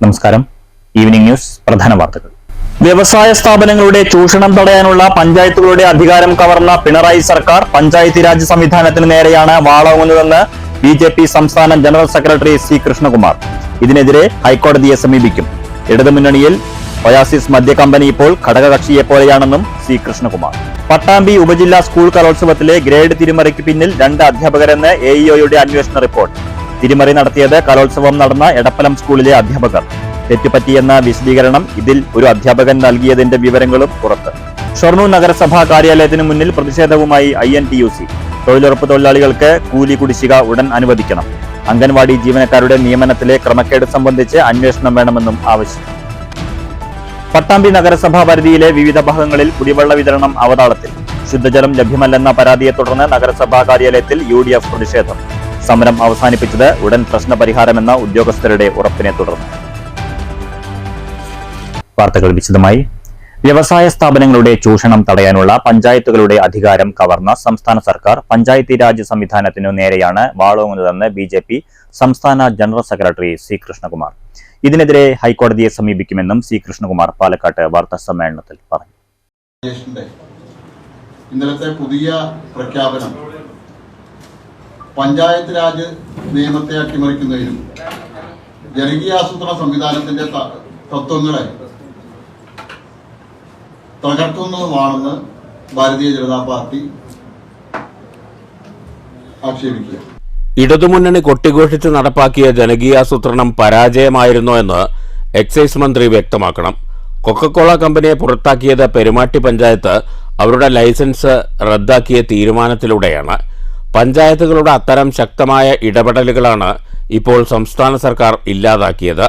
നമസ്കാരം. Evening news പ്രധാന വാർത്തകൾ. വ്യവസായ സ്ഥാപനങ്ങളുടെ ചൂഷണം തടയാനുള്ള പഞ്ചായത്തുകളുടെ അധികാരം കവർന്ന പിണറായി സർക്കാർ പഞ്ചായത്ത് രാജ് സംവിധാനത്തിന് നേരെയാണ് വാളോങ്ങുന്നതെന്ന് ബിജെപി സംസ്ഥാന ജനറൽ സെക്രട്ടറി സി കൃഷ്ണകുമാർ. ഇതിനെതിരെ ഹൈക്കോടതിയെ സമീപിക്കും. ഇടതുമുന്നണിയിൽ ഒയാസിസ് മദ്യ കമ്പനി ഇപ്പോൾ ഘടകകക്ഷിയെപ്പോലെയാണെന്നും സി കൃഷ്ണകുമാർ. പട്ടാമ്പി ഉപജില്ലാ സ്കൂൾ കലോത്സവത്തിലെ ഗ്രേഡ് തിരിമറിക്ക് പിന്നിൽ 2 അധ്യാപകരെന്ന് എഇഒയുടെ അന്വേഷണ റിപ്പോർട്ട്. തിരിമറി നടത്തിയത് കലോത്സവം നടന്ന എടപ്പലം സ്കൂളിലെ അധ്യാപകർ. തെറ്റുപറ്റിയെന്ന വിശദീകരണം ഇതിൽ ഒരു അധ്യാപകൻ നൽകിയതിന്റെ വിവരങ്ങളും പുറത്ത്. ഷൊർണൂർ നഗരസഭാ കാര്യാലയത്തിന് മുന്നിൽ പ്രതിഷേധവുമായി INTUC. തൊഴിലുറപ്പ് തൊഴിലാളികൾക്ക് കൂലി കുടിശ്ശിക ഉടൻ അനുവദിക്കണം. അംഗൻവാടി ജീവനക്കാരുടെ നിയമനത്തിലെ ക്രമക്കേട് സംബന്ധിച്ച് അന്വേഷണം വേണമെന്നും ആവശ്യം. പട്ടാമ്പി നഗരസഭാ പരിധിയിലെ വിവിധ ഭാഗങ്ങളിൽ കുടിവെള്ള വിതരണം അവതാളത്തിൽ. ശുദ്ധജലം ലഭ്യമല്ലെന്ന പരാതിയെ തുടർന്ന് നഗരസഭാ കാര്യാലയത്തിൽ UDF പ്രതിഷേധം. സമരം അവസാനിപ്പിച്ചത് ഉടൻ പ്രശ്നപരിഹാരമെന്ന ഉദ്യോഗസ്ഥരുടെ ഉറപ്പിനെ തുടർന്ന്. വാർത്തകൾ വിശദമായി. വ്യവസായ സ്ഥാപനങ്ങളുടെ ചൂഷണം തടയാനുള്ള പഞ്ചായത്തുകളുടെ അധികാരം കവർന്ന സംസ്ഥാന സർക്കാർ പഞ്ചായത്തി രാജ് സംവിധാനത്തിനു നേരെയാണ് വാളോങ്ങുന്നതെന്ന് BJP സംസ്ഥാന ജനറൽ സെക്രട്ടറി സി കൃഷ്ണകുമാർ. ഇതിനെതിരെ ഹൈക്കോടതിയെ സമീപിക്കുമെന്നും സി കൃഷ്ണകുമാർ പാലക്കാട്ട് വാർത്താ സമ്മേളനത്തിൽ പറഞ്ഞു. ഇന്നലത്തെ പുതിയ പ്രഖ്യാപനം പഞ്ചായത്ത് രാജ് നിയമത്തെ അട്ടിമറിക്കുന്നതിനും ജനകീയാസൂത്രണ സംവിധാനത്തിന്റെ തത്വങ്ങളെ തകർക്കുന്നതുമാണെന്ന് ഭാരതീയ ജനതാ പാർട്ടി ആക്ഷേപിക്കുക. ഇടതുമുന്നണി കൊട്ടിഘോഷിച്ച് നടപ്പാക്കിയ ജനകീയാസൂത്രണം പരാജയമായിരുന്നോ എന്ന് എക്സൈസ് മന്ത്രി വ്യക്തമാക്കണം. കൊക്കക്കോള കമ്പനിയെ പുറത്താക്കിയത് പെരുമാട്ടി പഞ്ചായത്ത് അവരുടെ ലൈസൻസ് റദ്ദാക്കിയ തീരുമാനത്തിലൂടെയാണ്. പഞ്ചായത്തുകളുടെ അത്തരം ശക്തമായ ഇടപെടലുകളാണ് ഇപ്പോൾ സംസ്ഥാന സർക്കാർ ഇല്ലാതാക്കിയത്.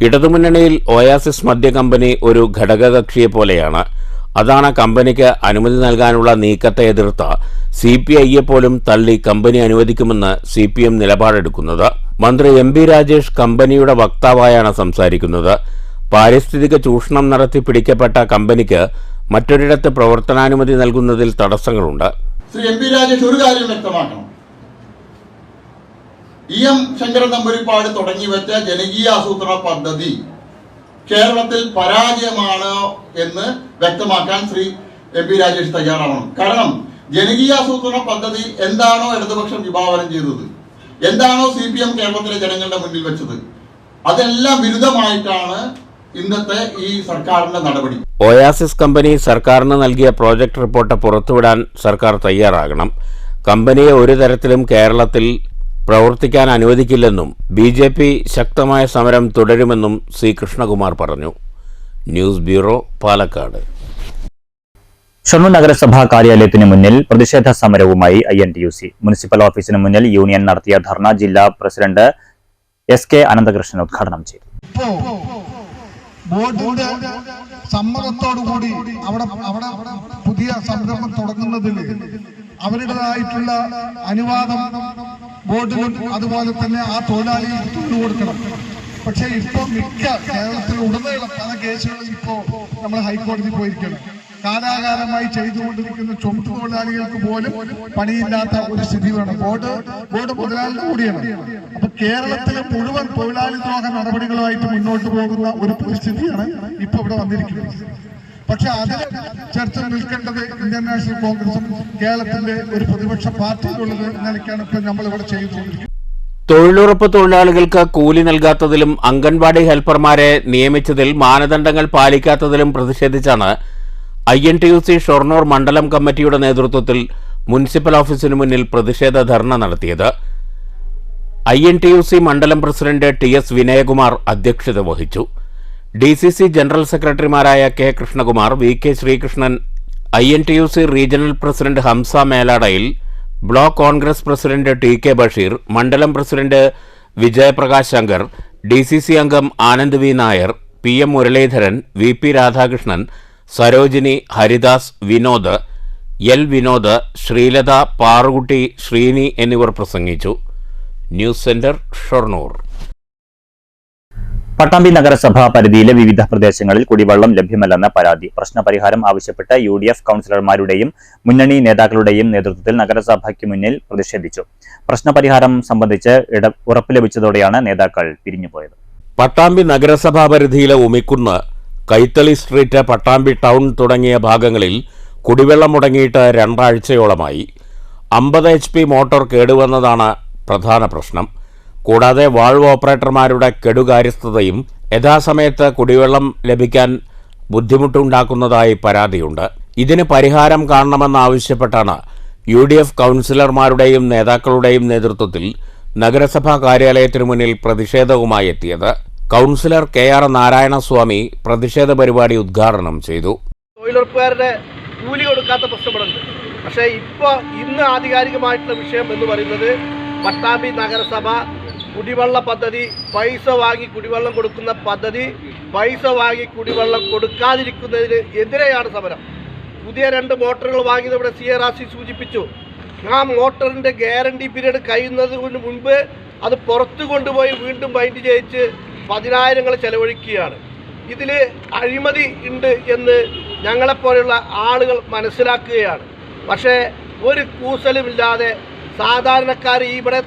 ഇടതുമുന്നണിയിൽ ഒയാസിസ് മദ്യ കമ്പനി ഒരു ഘടകകക്ഷിയെപ്പോലെയാണ്. അതാണ് കമ്പനിക്ക് അനുമതി നൽകാനുള്ള നീക്കത്തെ എതിർത്ത CPIയെ പോലും തള്ളി കമ്പനി അനുവദിക്കുമെന്ന് CPM നിലപാടെടുക്കുന്നത്. മന്ത്രി MB രാജേഷ് കമ്പനിയുടെ വക്താവായാണ് സംസാരിക്കുന്നത്. പാരിസ്ഥിതിക ചൂഷണം നടത്തി പിടിക്കപ്പെട്ട കമ്പനിക്ക് മറ്റൊരിടത്ത് പ്രവർത്തനാനുമതി നൽകുന്നതിൽ തടസ്സങ്ങളുണ്ട്. ശ്രീ MB രാജേഷ് ഒരു കാര്യം വ്യക്തമാക്കണം. EM ശങ്കരൻ നമ്പൂതിരിപ്പാട് തുടങ്ങിവെച്ച ജനകീയാസൂത്രണ പദ്ധതി കേരളത്തിൽ പരാജയമാണ് എന്ന് വ്യക്തമാക്കാൻ ശ്രീ MB രാജേഷ് തയ്യാറാവണം. കാരണം ജനകീയാസൂത്രണ പദ്ധതി എന്താണോ ഇടതുപക്ഷം വിഭാവനം ചെയ്തത്, എന്താണോ CPM കേരളത്തിലെ ജനങ്ങളുടെ മുന്നിൽ വെച്ചത്, അതെല്ലാം വിരുദ്ധമായിട്ടാണ് ഇന്നത്തെ ഈ സർക്കാരിന്റെ നടപടി. ഒയാസിസ് കമ്പനി സർക്കാരിന് നൽകിയ പ്രോജക്ട് റിപ്പോർട്ട് പുറത്തുവിടാൻ സർക്കാർ തയ്യാറാകണം. കമ്പനിയെ ഒരു തരത്തിലും കേരളത്തിൽ പ്രവർത്തിക്കാൻ അനുവദിക്കില്ലെന്നും BJP ശക്തമായ സമരം തുടരുമെന്നും സി കൃഷ്ണകുമാർ പറഞ്ഞു. News bureau, Palakkad. ഷൊർണൂർ നഗരസഭാ കാര്യാലയത്തിന് മുന്നിൽ പ്രതിഷേധ സമരവുമായി INTUC. മുനിസിപ്പൽ ഓഫീസിന് മുന്നിൽ യൂണിയൻ നടത്തിയ ധർണ ജില്ലാ പ്രസിഡന്റ് SK അനന്തകൃഷ്ണൻ ഉദ്ഘാടനം ചെയ്തു. ബോർഡിന്റെ സമ്മതത്തോടുകൂടി അവിടെ പുതിയ സംരംഭം തുടങ്ങുന്നതിൽ അവരുടേതായിട്ടുള്ള അനുവാദം ബോർഡിലും അതുപോലെ തന്നെ ആ തൊഴിലാളികൾക്ക് കൊടുക്കണം. പക്ഷെ ഇപ്പോൾ മിക്ക കേരളത്തിൽ ഉടനീളം പല കേസുകളും ഇപ്പോൾ നമ്മൾ ഹൈക്കോടതി പോയിരിക്കണം. കാലാകാലമായി ചെയ്തുകൊണ്ടിരിക്കുന്ന ചുമട്ട് തൊഴിലാളികൾക്ക് പോലും പണിയില്ലാത്ത ഒരു സ്ഥിതി വേണം. ബോർഡ് മുതലാളിയുടെ കൂടിയാണ്. അപ്പൊ കേരളത്തിലെ മുഴുവൻ തൊഴിലാളി ദ്രോഹ നടപടികളുമായിട്ട് മുന്നോട്ട് പോകുന്ന ഒരു പരിസ്ഥിതിയാണ് ഇപ്പൊ ഇവിടെ വന്നിരിക്കുന്നത്. പക്ഷെ അതിന് ചർച്ച നിൽക്കേണ്ടത് ഇന്ത്യൻ നാഷണൽ കോൺഗ്രസും കേരളത്തിന്റെ ഒരു പ്രതിപക്ഷ പാർട്ടിയിലുള്ളത് നിലയ്ക്കാണ് ഇപ്പൊ നമ്മൾ ഇവിടെ ചെയ്തുകൊണ്ടിരിക്കുന്നത്. തൊഴിലുറപ്പ് തൊഴിലാളികൾക്ക് കൂലി നൽകാത്തതിലും അംഗൻവാടി ഹെൽപ്പർമാരെ നിയമിച്ചതിൽ മാനദണ്ഡങ്ങൾ പാലിക്കാത്തതിലും പ്രതിഷേധിച്ചാണ് INTUC ഷൊർണൂർ മണ്ഡലം കമ്മിറ്റിയുടെ നേതൃത്വത്തിൽ മുനിസിപ്പൽ ഓഫീസിനു മുന്നിൽ പ്രതിഷേധ ധർണ നടത്തിയത്. INTUC മണ്ഡലം പ്രസിഡന്റ് TS വിനയകുമാർ അധ്യക്ഷത വഹിച്ചു. DCC ജനറൽ സെക്രട്ടറിമാരായ K Krishnakumar, VK Sreekrishnan, INTUC regional president Hamsa Meladayil, block Congress president TK Basheer, മണ്ഡലം പ്രസിഡന്റ് വിജയപ്രകാശ് ശങ്കർ, DCC അംഗം Anand V Nair, PM Muraleedharan, VP Radhakrishnan, Sarojini, Haridas, Vinod, L Vinod, Sreelatha, Parukutty, Sreeni എന്നിവർ പ്രസംഗിച്ചു. News centre, Shoranur. പട്ടാമ്പി നഗരസഭാ പരിധിയിലെ വിവിധ പ്രദേശങ്ങളിൽ കുടിവെള്ളം ലഭ്യമല്ലെന്ന പരാതി. പ്രശ്നപരിഹാരം ആവശ്യപ്പെട്ട് UDF കൌൺസിലർമാരുടെയും മുന്നണി നേതാക്കളുടെയും നേതൃത്വത്തിൽ നഗരസഭയ്ക്ക് മുന്നിൽ പ്രതിഷേധിച്ചു. പ്രശ്നപരിഹാരം സംബന്ധിച്ച് ഉറപ്പ് ലഭിച്ചതോടെയാണ് നേതാക്കൾ പിരിഞ്ഞുപോയത്. പട്ടാമ്പി നഗരസഭാ പരിധിയിലെ ഉമിക്കുന്ന്, കൈത്തളി സ്ട്രീറ്റ്, പട്ടാമ്പി ടൗൺ തുടങ്ങിയ ഭാഗങ്ങളിൽ കുടിവെള്ളം മുടങ്ങിയിട്ട് 2 ആഴ്ചയോളമായി. 50 HP മോട്ടോർ കേടുവന്നതാണ് പ്രധാന പ്രശ്നം. കൂടാതെ വാൾവ് ഓപ്പറേറ്റർമാരുടെ കെടുകാര്യസ്ഥതയും യഥാസമയത്ത് കുടിവെള്ളം ലഭിക്കാൻ ബുദ്ധിമുട്ടുണ്ടാക്കുന്നതായി പരാതിയുണ്ട്. ഇതിന് പരിഹാരം കാണണമെന്നാവശ്യപ്പെട്ടാണ് UDF കൗൺസിലർമാരുടെയും നേതാക്കളുടെയും നേതൃത്വത്തിൽ നഗരസഭാ കാര്യാലയത്തിനു മുന്നിൽ പ്രതിഷേധവുമായി എത്തിയത്. കൗൺസിലർ KR നാരായണസ്വാമി പ്രതിഷേധ പരിപാടി ഉദ്ഘാടനം ചെയ്തു. തൊഴിലുറപ്പുകാരുടെ കൂലി കൊടുക്കാത്ത പ്രശ്നപ്പെടുന്നുണ്ട്. പക്ഷേ ഇന്ന് ആധികാരികമായിട്ടുള്ള വിഷയം എന്ന് പറയുന്നത് പട്ടാമ്പി നഗരസഭ കുടിവെള്ള പദ്ധതി, പൈസ വാങ്ങി കുടിവെള്ളം കൊടുക്കുന്ന പദ്ധതി, പൈസ വാങ്ങി കുടിവെള്ളം കൊടുക്കാതിരിക്കുന്നതിന് എതിരെയാണ് സമരം. പുതിയ 2 മോട്ടോറുകൾ വാങ്ങിയത് ഇവിടെ CRC സൂചിപ്പിച്ചു. ആ മോട്ടറിൻ്റെ ഗ്യാരണ്ടി പീരീഡ് കഴിയുന്നതിന് മുൻപ് അത് പുറത്തു കൊണ്ടുപോയി വീണ്ടും ബൈൻഡ് ചെയ്യിച്ച് 10,000 ചെലവഴിക്കുകയാണ്. ഇതിൽ അഴിമതി ഉണ്ട് എന്ന് ഞങ്ങളെപ്പോലെയുള്ള ആളുകൾ മനസ്സിലാക്കുകയാണ്. പക്ഷേ ഒരു കൂസലുമില്ലാതെ സാധാരണക്കാർ ഇവിടെ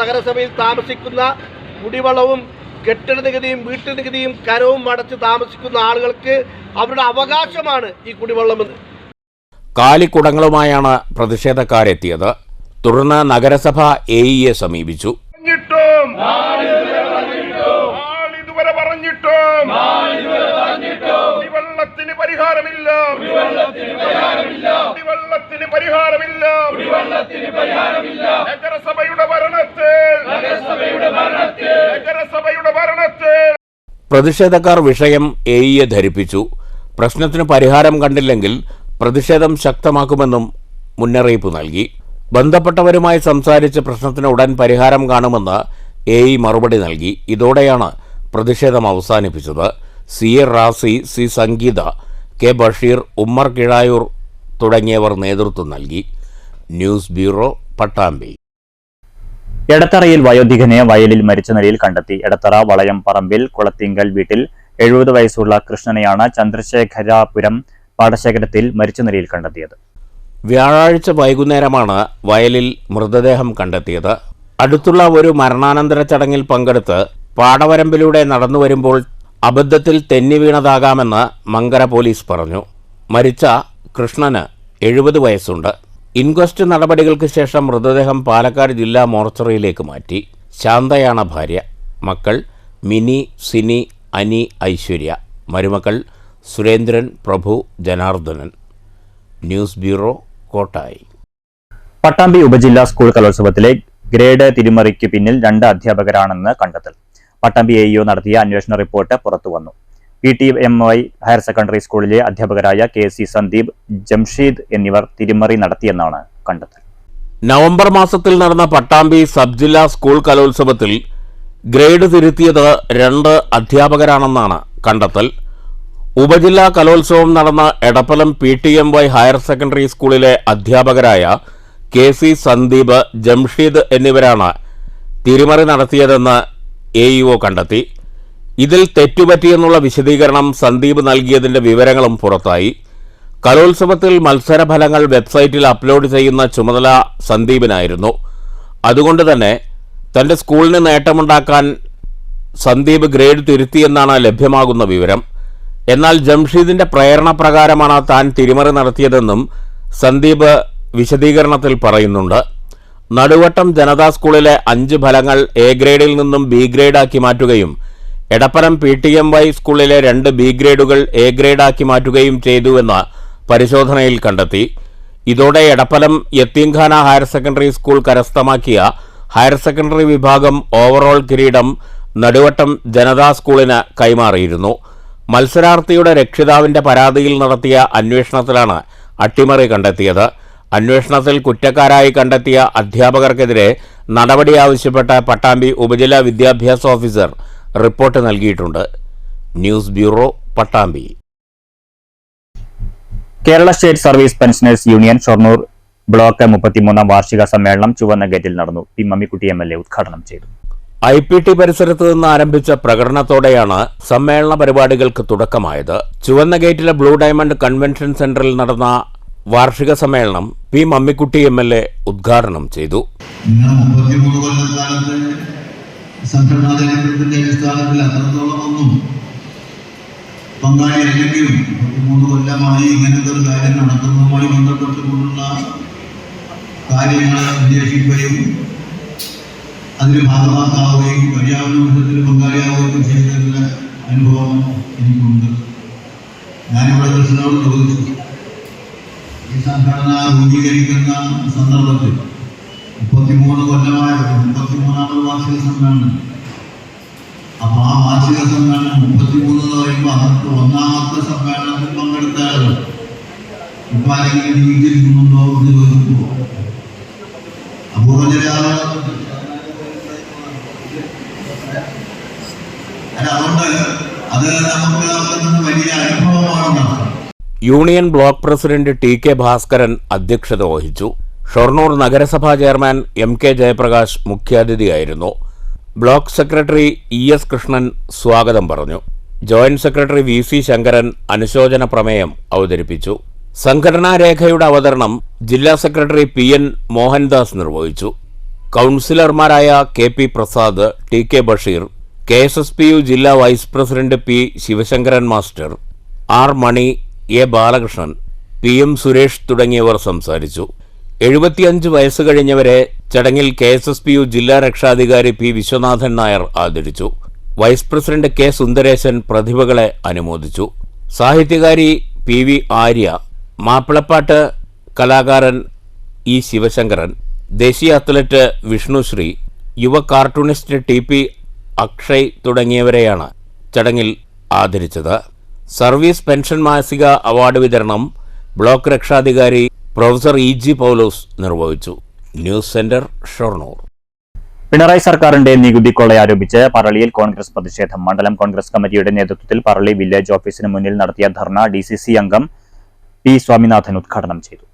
നഗരസഭയിൽ താമസിക്കുന്ന കുടിവെള്ളവും കെട്ടിട നികുതിയും വീട്ടു നികുതിയും കരവും അടച്ച് താമസിക്കുന്ന ആളുകൾക്ക് അവരുടെ അവകാശമാണ് ഈ കുടിവെള്ളമെന്ന്. കാലിക്കുടങ്ങളുമായാണ് പ്രതിഷേധക്കാരെത്തിയത്. തുടർന്ന് നഗരസഭ AEയെ സമീപിച്ചു. പ്രതിഷേധക്കാർ വിഷയം AEയെ ധരിപ്പിച്ചു. പ്രശ്നത്തിന് പരിഹാരം കണ്ടില്ലെങ്കിൽ പ്രതിഷേധം ശക്തമാക്കുമെന്നും മുന്നറിയിപ്പ് നൽകി. ബന്ധപ്പെട്ടവരുമായി സംസാരിച്ച് പ്രശ്നത്തിന് ഉടൻ പരിഹാരം കാണുമെന്ന് AE മറുപടി നൽകി. ഇതോടെയാണ് പ്രതിഷേധം അവസാനിപ്പിച്ചത്. CA റാസി, C സംഗീത, K ബഷീർ, ഉമ്മർ കിഴായൂർ തുടങ്ങിയവർ നേതൃത്വം നൽകി. News bureau, Pattambi. എടത്തറയിൽ വയോധികനെ വയലിൽ മരിച്ച നിലയിൽ കണ്ടെത്തി. എടത്തറ വളയം പറമ്പിൽ കുളത്തിങ്കൽ വീട്ടിൽ 70 വയസ്സുള്ള കൃഷ്ണനെയാണ് ചന്ദ്രശേഖരാപുരം പാടശേഖരത്തിൽ മരിച്ച നിലയിൽ കണ്ടെത്തിയത്. വ്യാഴാഴ്ച വൈകുന്നേരമാണ് വയലിൽ മൃതദേഹം കണ്ടെത്തിയത്. അടുത്തുള്ള ഒരു മരണാനന്തര ചടങ്ങിൽ പങ്കെടുത്ത് പാടവരമ്പിലൂടെ നടന്നു വരുമ്പോൾ അബദ്ധത്തിൽ തെന്നി വീണതാകാമെന്ന് മങ്കര പോലീസ് പറഞ്ഞു. മരിച്ച കൃഷ്ണന് 70 വയസ്സുണ്ട്. ഇൻക്വസ്റ്റ് നടപടികൾക്ക് ശേഷം മൃതദേഹം പാലക്കാട് ജില്ലാ മോർച്ചറിയിലേക്ക് മാറ്റി. ശാന്തയാണ് ഭാര്യ. മക്കൾ മിനി, സിനി, അനി, ഐശ്വര്യ. മരുമക്കൾ സുരേന്ദ്രൻ, പ്രഭു, ജനാർദ്ദനൻ. News bureau, Kottayi. പട്ടാമ്പി ഉപജില്ലാ സ്കൂൾ കലോത്സവത്തിലെ ഗ്രേഡ് തിരിമറിക്ക് പിന്നിൽ 2 അധ്യാപകരാണെന്ന് കണ്ടെത്തൽ. പട്ടാമ്പി AEO നടത്തിയ അന്വേഷണ റിപ്പോർട്ട് പുറത്തുവന്നു. PTMY ഹയർ സെക്കൻഡറി സ്കൂളിലെ അധ്യാപകരായ KC സന്ദീപ്, ജംഷീദ് എന്നിവർ തിരിമറി നടത്തിയെന്നാണ് കണ്ടെത്തൽ. നവംബർ മാസത്തിൽ നടന്ന പട്ടാമ്പി സബ് ജില്ലാ സ്കൂൾ കലോത്സവത്തിൽ ഗ്രേഡ് തിരുത്തിയത് 2 അധ്യാപകരാണെന്നാണ് കണ്ടെത്തൽ. ഉപജില്ലാ കലോത്സവം നടന്ന എടപ്പലം PTMY ഹയർ സെക്കൻഡറി സ്കൂളിലെ അധ്യാപകരായ KC സന്ദീപ്, ജംഷീദ് എന്നിവരാണ് തിരിമറി നടത്തിയതെന്ന് AEO കണ്ടെത്തി. ഇതിൽ തെറ്റുപറ്റിയെന്നുള്ള വിശദീകരണം സന്ദീപ് നൽകിയതിന്റെ വിവരങ്ങളും പുറത്തായി. കലോത്സവത്തിൽ മത്സരഫലങ്ങൾ വെബ്സൈറ്റിൽ അപ്ലോഡ് ചെയ്യുന്ന ചുമതല സന്ദീപിനായിരുന്നു. അതുകൊണ്ട് തന്നെ തന്റെ സ്കൂളിന് നേട്ടമുണ്ടാക്കാൻ സന്ദീപ് ഗ്രേഡ് തിരുത്തിയെന്നാണ് ലഭ്യമാകുന്ന വിവരം. എന്നാൽ ജംഷീദിന്റെ പ്രേരണ പ്രകാരമാണ് താൻ തിരിമറി നടത്തിയതെന്നും സന്ദീപ് വിശദീകരണത്തിൽ പറയുന്നുണ്ട്. നടുവട്ടം ജനതാ സ്കൂളിലെ 5 ഫലങ്ങൾ A ഗ്രേഡിൽ നിന്നും B ഗ്രേഡാക്കി മാറ്റുകയും എടപ്പലം PTMY സ്കൂളിലെ 2 B ഗ്രേഡുകൾ A ഗ്രേഡാക്കി മാറ്റുകയും ചെയ്തുവെന്ന് പരിശോധനയിൽ കണ്ടെത്തി. ഇതോടെ എടപ്പലം യത്തീംഖാന ഹയർ സെക്കൻഡറി സ്കൂൾ കരസ്ഥമാക്കിയ ഹയർ സെക്കൻഡറി വിഭാഗം ഓവറോൾ കിരീടം നടുവട്ടം ജനതാ സ്കൂളിന് കൈമാറിയിരുന്നു. മത്സരാർത്ഥിയുടെ രക്ഷിതാവിന്റെ പരാതിയിൽ നടത്തിയ അന്വേഷണത്തിലാണ് അട്ടിമറി കണ്ടെത്തിയത്. അന്വേഷണത്തിൽ കുറ്റക്കാരായി കണ്ടെത്തിയ അധ്യാപകർക്കെതിരെ നടപടി ആവശ്യപ്പെട്ട് പട്ടാമ്പി ഉപജില്ലാ വിദ്യാഭ്യാസ ഓഫീസർ റിപ്പോർട്ട് നൽകിയിട്ടുണ്ട്. News bureau, Pattambi. Kerala state service pensioners union Shoranur block 33ാം വാർഷിക സമ്മേളനം ചുവന്ന ഗേറ്റിൽ നടന്നു. പി മമ്മിക്കുട്ടി MLA ഉദ്ഘാടനം ചെയ്തു. IPT പരിസരത്ത് നിന്ന് ആരംഭിച്ച പ്രകടനത്തോടെയാണ് സമ്മേളന പരിപാടികൾക്ക് തുടക്കമായത്. ചുവന്ന ഗേറ്റിലെ ബ്ലൂ ഡയമണ്ട് കൺവെൻഷൻ സെന്ററിൽ നടന്ന വാർഷിക സമ്മേളനം പി മമ്മിക്കുട്ടി MLA ഉദ്ഘാടനം ചെയ്തു. സംഘടനാ നേതൃത്വത്തിന്റെ അടിസ്ഥാനത്തിൽ അത്രത്തോളം ഒന്നും പങ്കാളി അല്ലെങ്കിലും 13 കൊല്ലമായി ഇങ്ങനത്തെ ഒരു കാര്യം നടത്തുന്നതുമായി ബന്ധപ്പെട്ടുകൊണ്ടുള്ള കാര്യങ്ങൾ അന്വേഷിക്കുകയും അതിന് ഭാഗമാക്കാവുകയും കഴിയാവുന്ന വിധത്തിൽ പങ്കാളിയാവുകയും ചെയ്തതിൻ്റെ അനുഭവം എനിക്കുണ്ട്. ഞാനിവിടെ കൃഷ്ണനോട് ചോദിച്ചു, ഈ സംഘടന രൂപീകരിക്കുന്ന സന്ദർഭത്തിൽ 33 കൊല്ലമായ 33ാമത് വാർഷിക സമ്മേളനം. അപ്പൊ ആ വാർഷിക സമ്മേളനം 33 എന്ന് പറയുമ്പോൾ അന്നത്തെ 1ാമത്തെ സമ്മേളനത്തിൽ പങ്കെടുത്താലോ ഇപ്പൊ ആരെങ്കിലും ജീവിച്ചിരിക്കുന്നുണ്ടോ എന്ന് ചോദിക്കുമ്പോൾ അപൂർവ അതുകൊണ്ട് അത് നമുക്ക് വലിയ അനുഭവമാണെന്നാണ്. Union block president T K. Bhaskaran അധ്യക്ഷത വഹിച്ചു. ഷൊർണൂർ നഗരസഭാ ചെയർമാൻ എം.കെ. ജയപ്രകാശ് മുഖ്യാതിഥിയായിരുന്നു. Block secretary E S. കൃഷ്ണൻ സ്വാഗതം പറഞ്ഞു. Joint secretary VC. ശങ്കരൻ അനുശോചന പ്രമേയം അവതരിപ്പിച്ചു. സംഘടനാ രേഖയുടെ അവതരണം ജില്ലാ സെക്രട്ടറി പി.എൻ. മോഹൻദാസ് നിർവഹിച്ചു. കൗൺസിലർമാരായ K P. Prasad, T K. Basheer, KSSPU ജില്ലാ vice president P. Sivasankaran master, R. Mani, A. Balakrishnan, P M. Suresh തുടങ്ങിയവർ സംസാരിച്ചു. 75 വയസ്സ് കഴിഞ്ഞവരെ ചടങ്ങിൽ കെ.എസ്.എസ്.പി.യു ജില്ലാ രക്ഷാധികാരി പി. വിശ്വനാഥൻ നായർ ആദരിച്ചു. Vice president K. സുന്ദരേശൻ പ്രതിഭകളെ അനുമോദിച്ചു. സാഹിത്യകാരി പി. വി. ആര്യ, മാപ്പിളപ്പാട്ട് കലാകാരൻ ഇ. ശിവശങ്കരൻ, ദേശീയ അത്ലറ്റ് വിഷ്ണുശ്രീ, യുവ കാർട്ടൂണിസ്റ്റ് ടി. പി. അക്ഷയ് തുടങ്ങിയവരെയാണ് ചടങ്ങിൽ ആദരിച്ചത്. സർവീസ് പെൻഷൻ മാസിക അവാർഡ് വിതരണം ബ്ലോക്ക് രക്ഷാധികാരി പ്രൊഫസർ ഇ. ജി. പൗലോസ് നിർവഹിച്ചു. News centre, Shoranur. പിണറായി സർക്കാരിന്റെ നികുതി കൊള്ളയാരോപിച്ച് പറളിയിൽ കോൺഗ്രസ് പ്രതിഷേധം. മണ്ഡലം കോൺഗ്രസ് കമ്മിറ്റിയുടെ നേതൃത്വത്തിൽ പറളി വില്ലേജ് ഓഫീസിന് മുന്നിൽ നടത്തിയ ധർണ DCC അംഗം പി. സ്വാമിനാഥൻ ഉദ്ഘാടനം ചെയ്തു.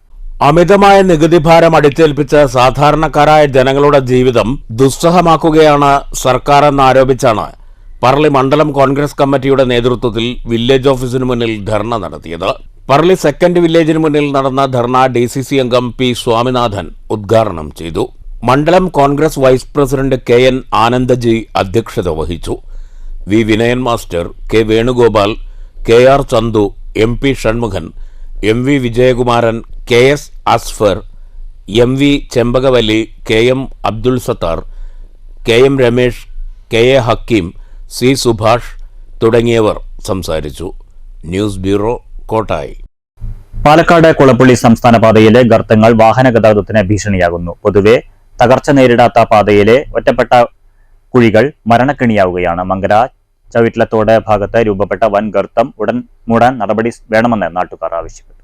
അമിതമായ നികുതി ഭാരം അടിച്ചേൽപ്പിച്ച് സാധാരണക്കാരായ ജനങ്ങളുടെ ജീവിതം ദുസ്സഹമാക്കുകയാണ് സർക്കാരെന്നാരോപിച്ചാണ് പറളി മണ്ഡലം കോൺഗ്രസ് കമ്മിറ്റിയുടെ നേതൃത്വത്തിൽ വില്ലേജ് ഓഫീസിന് മുന്നിൽ ധർണ നടത്തിയത്. പറളി സെക്കൻഡ് വില്ലേജിന് മുന്നിൽ നടന്ന ധർണ DCC അംഗം പി. സ്വാമിനാഥൻ ഉദ്ഘാടനം ചെയ്തു. മണ്ഡലം Congress vice president KN Anandji അധ്യക്ഷത വഹിച്ചു. V. Vinayan master, K. Venugopal, KR Chandu, MP Shanmukhan, MV Vijayakumaran, KS Asfar, MV Chembakavalli, KM Abdul Sattar, KM Ramesh, KA Hakeem, C. Subhash തുടങ്ങിയവർ സംസാരിച്ചു. News bureau, Kottayi. പാലക്കാട് കുളപ്പള്ളി സംസ്ഥാന പാതയിലെ ഗർത്തങ്ങൾ വാഹന ഗതാഗതത്തിന് ഭീഷണിയാകുന്നു. പൊതുവെ തകർച്ച നേരിടാത്ത പാതയിലെ ഒറ്റപ്പെട്ട കുഴികൾ മരണക്കെണിയാവുകയാണ്. മങ്കര ചവിട്ടിലത്തോട് ഭാഗത്ത് രൂപപ്പെട്ട വൻ ഗർത്തം ഉടൻ മൂടാൻ നടപടി വേണമെന്ന് നാട്ടുകാർ ആവശ്യപ്പെട്ടു.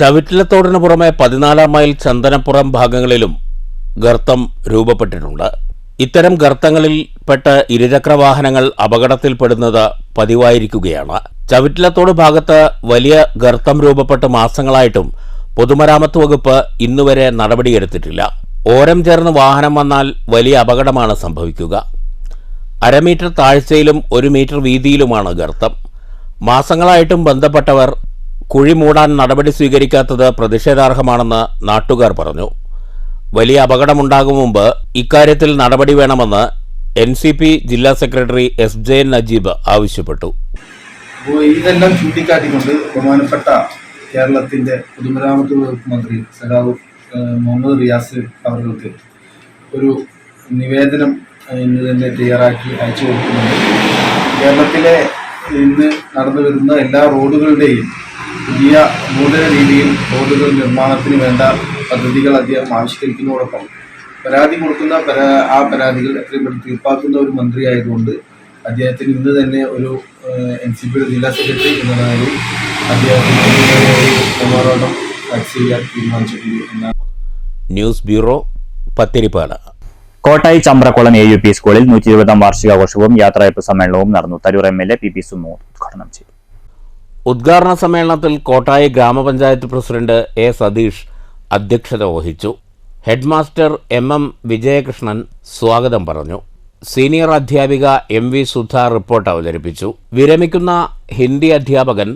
ചവിട്ടിലത്തോടിനു പുറമെ 14 മൈൽ ചന്ദനപ്പുറം ഭാഗങ്ങളിലും ഗർത്തം രൂപപ്പെട്ടിട്ടുണ്ട്. ഇത്തരം ഗർത്തങ്ങളിൽ പെട്ട് ഇരുചക്രവാഹനങ്ങൾ അപകടത്തിൽപ്പെടുന്നത് പതിവായിരിക്കുകയാണ്. ചവിട്ടിലത്തോട് ഭാഗത്ത് വലിയ ഗർത്തം രൂപപ്പെട്ട് മാസങ്ങളായിട്ടും പൊതുമരാമത്ത് വകുപ്പ് ഇന്നുവരെ നടപടിയെടുത്തിട്ടില്ല. ഓരം ചേർന്ന് വാഹനം വന്നാൽ വലിയ അപകടമാണ് സംഭവിക്കുക. 1/2 മീറ്റർ താഴ്ചയിലും 1 മീറ്റർ വീതിയിലുമാണ് ഗർത്തം. മാസങ്ങളായിട്ടും ബന്ധപ്പെട്ടവർ കുഴി മൂടാൻ നടപടി സ്വീകരിക്കാത്തത് പ്രതിഷേധാർഹമാണെന്ന് നാട്ടുകാർ പറഞ്ഞു. വലിയ അപകടമുണ്ടാകും മുമ്പ് ഇക്കാര്യത്തിൽ നടപടി വേണമെന്ന് NCP ജില്ലാ സെക്രട്ടറി SJ നജീബ് ആവശ്യപ്പെട്ടു. ഇതെല്ലാം ചൂണ്ടിക്കാട്ടിക്കൊണ്ട് ബഹുമാനപ്പെട്ട കേരളത്തിന്റെ പൊതുമരാമത്ത് വകുപ്പ് മന്ത്രി സഖാവ് മുഹമ്മദ് റിയാസ് അവർക്ക് ഒരു നിവേദനം ഇന്ന് തന്നെ തയ്യാറാക്കി അയച്ചു കൊടുക്കുന്നുണ്ട്. കേരളത്തിലെ ഇന്ന് നടന്നു വരുന്ന എല്ലാ റോഡുകളുടെയും പുതിയ നൂതന രീതിയിൽ റോഡുകൾ നിർമ്മാണത്തിന് വേണ്ട പദ്ധതികൾ അദ്ദേഹം ആവിഷ്കരിക്കുന്നതോടൊപ്പം പരാതി കൊടുക്കുന്ന ആ പരാതികൾ എത്രയും പെട്ടെന്ന് തീർപ്പാക്കുന്ന ഒരു മന്ത്രിയായതുകൊണ്ട് അദ്ദേഹത്തിന് ഇന്ന് തന്നെ ഒരു NCP ജില്ലാ സെക്രട്ടറി എന്ന നിലയിൽ അദ്ദേഹത്തിന് മെമ്മോറാണ്ടം ചെയ്യാൻ തീരുമാനിച്ചിട്ടുണ്ട്. News bureau, Pathiripala. Kottayi Chambrakulam AUP സ്കൂളിൽ 120ാം വാർഷികാഘോഷവും യാത്രയപ്പ് സമ്മേളനവും നടന്നു. തരൂർ MLA PP സുമു ഉദ്ഘാടനം ചെയ്തു. ഉദ്ഘാടന സമ്മേളനത്തിൽ കോട്ടായി ഗ്രാമപഞ്ചായത്ത് പ്രസിഡന്റ് A. സതീഷ് അധ്യക്ഷത വഹിച്ചു. ഹെഡ്മാസ്റ്റർ MM വിജയകൃഷ്ണൻ സ്വാഗതം പറഞ്ഞു. സീനിയർ അധ്യാപിക MV സുധ റിപ്പോർട്ട് അവതരിപ്പിച്ചു. വിരമിക്കുന്ന ഹിന്ദി അധ്യാപകൻ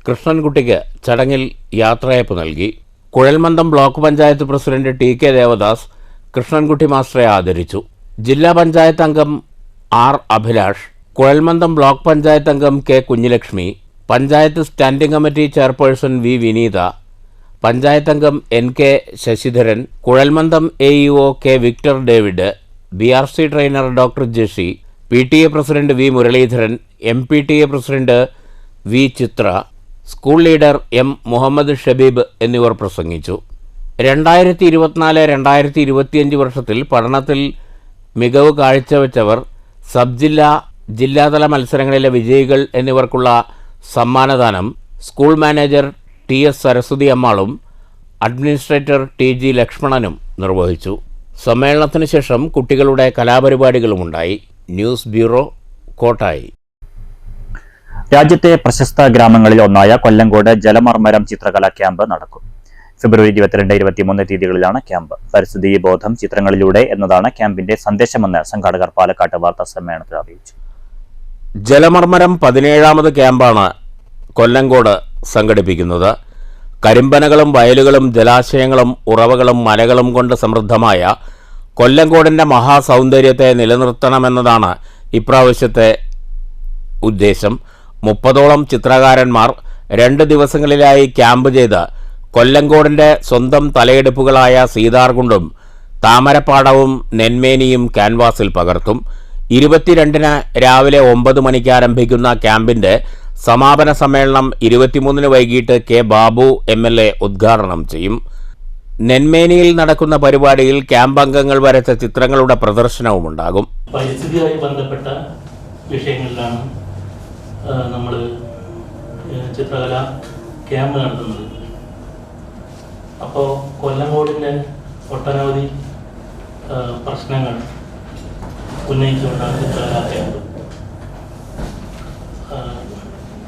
കൃഷ്ണൻകുട്ടിക്ക് ചടങ്ങിൽ യാത്രയപ്പ് നൽകി. കുഴൽമന്ദം block panchayat president TK Devadas Krishnankutty മാസ്റ്ററെ ആദരിച്ചു. ജില്ലാ പഞ്ചായത്ത് അംഗം ആർ അഭിലാഷ്, കുഴൽമന്ദം ബ്ലോക്ക് പഞ്ചായത്ത് അംഗം K Kunjilakshmi, panchayat standing committee chairperson V Vineetha, panchayat അംഗം എൻ കെ ശശിധരൻ, കുഴൽമന്ദം AEO K Victor David, BRC trainer doctor Jeshi, PTA president V Muraleedharan, MPTA president V Chitra, school leader M Muhammad Shabeeb എന്നിവർ പ്രസംഗിച്ചു. 2024-2025 വർഷത്തിൽ പഠനത്തിൽ മികവ് കാഴ്ചവെച്ചവർ, സബ് ജില്ലാ, ജില്ലാതല മത്സരങ്ങളിലെ വിജയികൾ എന്നിവർക്കുള്ള സമ്മാനദാനം സ്കൂൾ മാനേജർ TS സരസ്വതി അമ്മാളും അഡ്മിനിസ്ട്രേറ്റർ TG ലക്ഷ്മണനും നിർവഹിച്ചു. സമ്മേളനത്തിന് ശേഷം കുട്ടികളുടെ കലാപരിപാടികളുമുണ്ടായി. News bureau, Kottayi. രാജ്യത്തെ പ്രശസ്ത ഗ്രാമങ്ങളിൽ ഒന്നായ കൊല്ലങ്കോട് ജലമർമ്മരം ചിത്രകലാ ക്യാമ്പ് നടക്കും. ഫെബ്രുവരി 22-23 തീയതികളിലാണ് ക്യാമ്പ്. പരിസ്ഥിതി ബോധം ചിത്രങ്ങളിലൂടെ എന്നതാണ് ക്യാമ്പിന്റെ സന്ദേശമെന്ന് സംഘാടകർ പാലക്കാട്ട് വാർത്താ സമ്മേളനത്തിൽ അറിയിച്ചു. ജലമർമ്മരം 17ാമത് ക്യാമ്പാണ് കൊല്ലങ്കോട് സംഘടിപ്പിക്കുന്നത്. കരിമ്പനകളും വയലുകളും ജലാശയങ്ങളും ഉറവകളും മലകളും കൊണ്ട് സമൃദ്ധമായ കൊല്ലങ്കോടിൻ്റെ മഹാസൗന്ദര്യത്തെ നിലനിർത്തണമെന്നതാണ് ഇപ്രാവശ്യത്തെ ഉദ്ദേശം. 30ഓളം ചിത്രകാരന്മാർ 2 ദിവസങ്ങളിലായി ക്യാമ്പ് ചെയ്ത് കൊല്ലങ്കോടിൻ്റെ സ്വന്തം തലയെടുപ്പുകളായ സീതാർകുണ്ടും താമരപ്പാടവും നെന്മേനിയും ക്യാൻവാസിൽ പകർത്തും. 22-ന് രാവിലെ 9 മണിക്ക് ആരംഭിക്കുന്ന ക്യാമ്പിൻ്റെ സമാപന സമ്മേളനം 23-ന് വൈകിട്ട് കെ ബാബു MLA ഉദ്ഘാടനം ചെയ്യും. നെന്മേനിയിൽ നടക്കുന്ന പരിപാടിയിൽ ക്യാമ്പ് അംഗങ്ങൾ വരച്ച ചിത്രങ്ങളുടെ പ്രദർശനവുമുണ്ടാകും. പരിസ്ഥിതിയുമായി ബന്ധപ്പെട്ട വിഷയങ്ങളിലാണ് നമ്മൾ ചിത്രകല ക്യാമ്പ് നടത്തുന്നത്. അപ്പോൾ കൊല്ലങ്കോടിൻ്റെ ഒട്ടനവധി പ്രശ്നങ്ങൾ ഉന്നയിച്ചുകൊണ്ടാണ് ചിത്രകലാ ക്യാമ്പ്.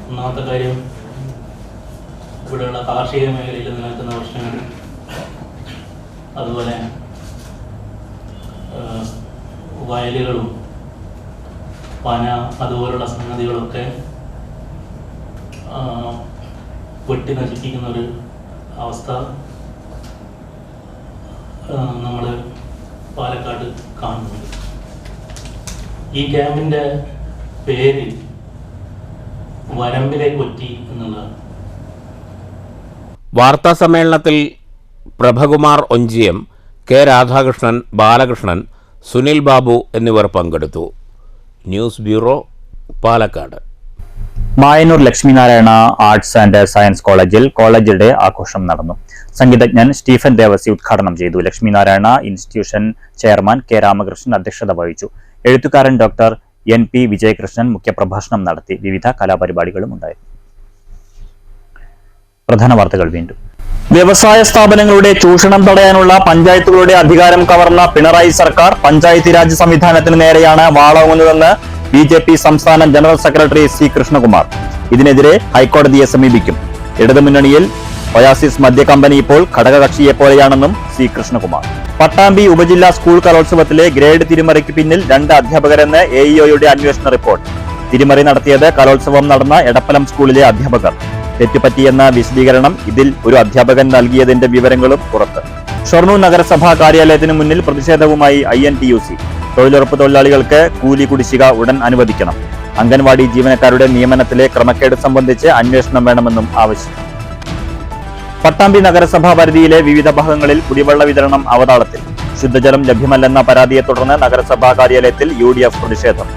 ഒന്നാമത്തെ കാര്യം, ഇവിടെയുള്ള കാർഷിക മേഖലയിൽ നിലനിൽക്കുന്ന പ്രശ്നങ്ങൾ, അതുപോലെ വയലുകളും പന അതുപോലുള്ള സംഗതികളൊക്കെ വെട്ടി നശിപ്പിക്കുന്ന ഒരു അവസ്ഥ നമ്മൾ പാലക്കാട് കാണുന്നുണ്ട്. ഈ ക്യാമ്പിൻ്റെ പേര് വരമ്പിലെ കൊറ്റി എന്നുള്ളതാണ്. വാർത്താ സമ്മേളനത്തിൽ പ്രഭകുമാർ ഒഞ്ചിയം, കെ രാധാകൃഷ്ണൻ, ബാലകൃഷ്ണൻ, സുനിൽ ബാബു എന്നിവർ പങ്കെടുത്തു. News bureau, Palakkad. Mayannur Lakshminarayana arts and science കോളേജിൽ കോളേജ് ഡേ ആഘോഷം നടന്നു. സംഗീതജ്ഞൻ സ്റ്റീഫൻ ദേവസി ഉദ്ഘാടനം ചെയ്തു. Lakshminarayana institution chairman K Ramakrishnan അധ്യക്ഷത വഹിച്ചു. എഴുത്തുകാരൻ ഡോക്ടർ NP വിജയകൃഷ്ണൻ മുഖ്യപ്രഭാഷണം നടത്തി. വിവിധ കലാപരിപാടികളും ഉണ്ടായിരുന്നു. പ്രധാന വാർത്തകൾ വീണ്ടും. വ്യവസായ സ്ഥാപനങ്ങളുടെ ചൂഷണം തടയാനുള്ള പഞ്ചായത്തുകളുടെ അധികാരം കവർന്ന പിണറായി സർക്കാർ പഞ്ചായത്ത് രാജ് സംവിധാനത്തിന് നേരെയാണ് വാളോങ്ങുന്നതെന്ന് BJP സംസ്ഥാന ജനറൽ സെക്രട്ടറി C കൃഷ്ണകുമാർ. ഇതിനെതിരെ ഹൈക്കോടതിയെ സമീപിക്കും. ഇടതുമുന്നണിയിൽ ഒയാസിസ് മദ്യ കമ്പനി ഇപ്പോൾ ഘടകകക്ഷിയെപ്പോലെയാണെന്നും C കൃഷ്ണകുമാർ. പട്ടാമ്പി ഉപജില്ലാ സ്കൂൾ കലോത്സവത്തിലെ ഗ്രേഡ് തിരിമറിക്ക് പിന്നിൽ 2 അധ്യാപകരെന്ന് AEOയുടെ അന്വേഷണ റിപ്പോർട്ട്. തിരിമറി നടത്തിയത് കലോത്സവം നടന്ന എടപ്പലം സ്കൂളിലെ അധ്യാപകർ. തെറ്റുപറ്റിയെന്ന വിശദീകരണം ഇതിൽ ഒരു അധ്യാപകൻ നൽകിയതിന്റെ വിവരങ്ങളും പുറത്ത്. ഷൊർണൂർ നഗരസഭാ കാര്യാലയത്തിന് മുന്നിൽ പ്രതിഷേധവുമായി INTUC. തൊഴിലുറപ്പ് തൊഴിലാളികൾക്ക് കൂലി കുടിശ്ശിക ഉടൻ അനുവദിക്കണം. അംഗൻവാടി ജീവനക്കാരുടെ നിയമനത്തിലെ ക്രമക്കേട് സംബന്ധിച്ച് അന്വേഷണം വേണമെന്നും ആവശ്യം. പട്ടാമ്പി നഗരസഭാ പരിധിയിലെ വിവിധ ഭാഗങ്ങളിൽ കുടിവെള്ള വിതരണം അവതാളത്തിൽ. ശുദ്ധജലം ലഭ്യമല്ലെന്ന പരാതിയെ തുടർന്ന് നഗരസഭാ കാര്യാലയത്തിൽ UDF പ്രതിഷേധം.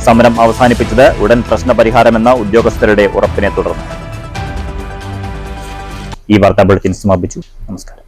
സമരം അവസാനിപ്പിച്ചത് ഉടൻ പ്രശ്നപരിഹാരമെന്ന ഉദ്യോഗസ്ഥരുടെ ഉറപ്പിനെ തുടർന്ന്. ഈ വാർത്താ ബുള്ളറ്റിൻ സമാപിച്ചു. നമസ്കാരം.